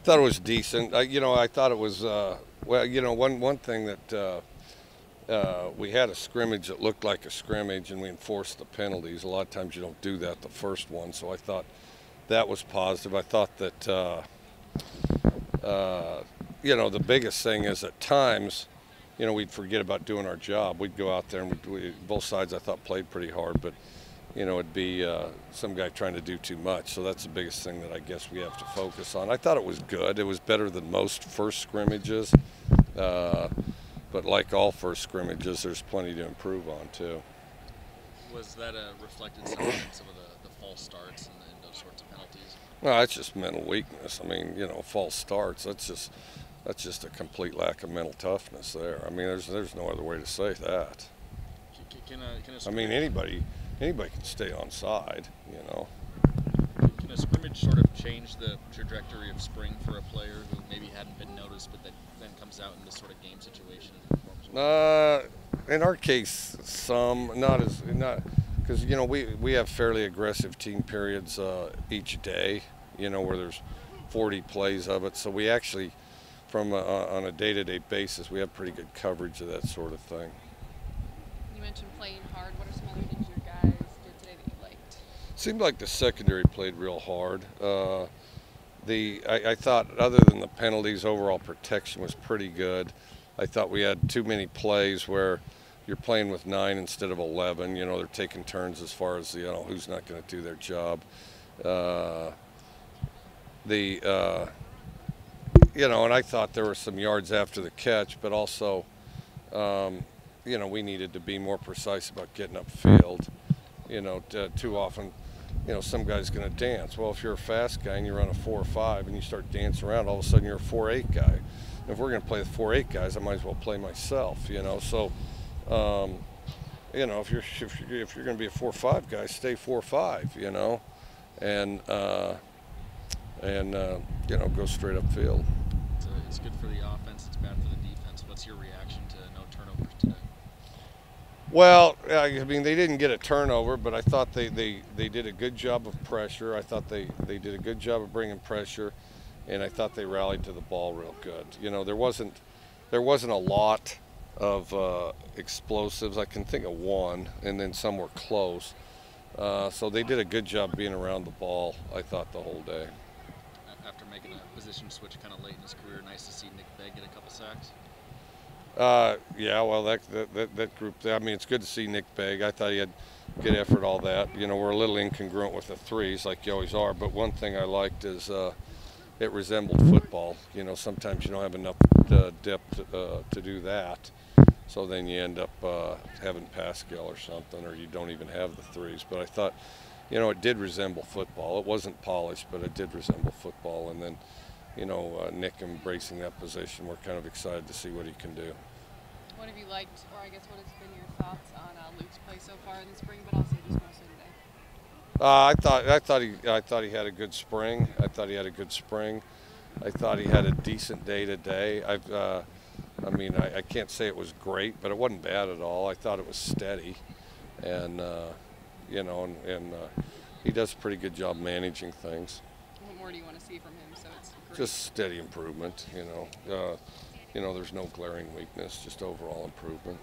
Thought it was decent. I thought it was well. One thing that we had a scrimmage that looked like a scrimmage, and we enforced the penalties. A lot of times you don't do that the first one, so I thought that was positive. I thought that the biggest thing is at times, we'd forget about doing our job. We'd go out there and both sides I thought played pretty hard, but it'd be some guy trying to do too much. So that's the biggest thing that I guess we have to focus on. I thought it was good. It was better than most first scrimmages. But like all first scrimmages, there's plenty to improve on too. Was that reflected some in some of the false starts and those sorts of penalties? No, that's just mental weakness. I mean, false starts. That's just a complete lack of mental toughness there. I mean, there's no other way to say that. I mean, anybody can stay on side. Can a scrimmage sort of change the trajectory of spring for a player who maybe hadn't been noticed, but that then comes out in this sort of game situation? In our case, some not because we have fairly aggressive team periods each day. Where there's 40 plays of it, so we actually, on a day-to-day basis, we have pretty good coverage of that sort of thing. You mentioned playing hard. What are some other things your guys did today that you liked? Seemed like the secondary played real hard. I thought, other than the penalties, overall protection was pretty good. I thought we had too many plays where you're playing with 9 instead of 11. They're taking turns as far as who's not going to do their job. And I thought there were some yards after the catch, but also, we needed to be more precise about getting upfield. Too often, some guy's going to dance. Well, if you're a fast guy and you run a 4.5 and you start dancing around, all of a sudden you're a 4.8 guy. And if we're going to play with 4.8 guys, I might as well play myself. So, if you're going to be a 4.5 guy, stay 4.5. And go straight upfield. It's good for the offense. It's bad for the defense. What's your reaction to no turnovers today? Well, I mean, they didn't get a turnover, but I thought they did a good job of pressure. I thought they did a good job of bringing pressure, and I thought they rallied to the ball real good. There wasn't a lot of explosives. I can think of one, and then some were close. So they did a good job being around the ball, I thought, the whole day. After making a position switch kind of late in his career, nice to see Nick Begg get a couple sacks. Yeah, well, that group. I mean, it's good to see Nick Begg. I thought he had good effort, all that. We're a little incongruent with the threes, like you always are. But one thing I liked is it resembled football. Sometimes you don't have enough depth to do that, so then you end up having Pascal or something, or you don't even have the threes. But I thought, it did resemble football. It wasn't polished, but it did resemble football. And then, Nick embracing that position, we're kind of excited to see what he can do. What have you liked, or I guess what has been your thoughts on Luke's play so far in the spring, but also just mostly today? I thought he had a good spring. I thought he had a decent day today. I can't say it was great, but it wasn't bad at all. I thought it was steady, and he does a pretty good job managing things. What more do you want to see from him? So it's great. Just steady improvement. There's no glaring weakness, just overall improvement.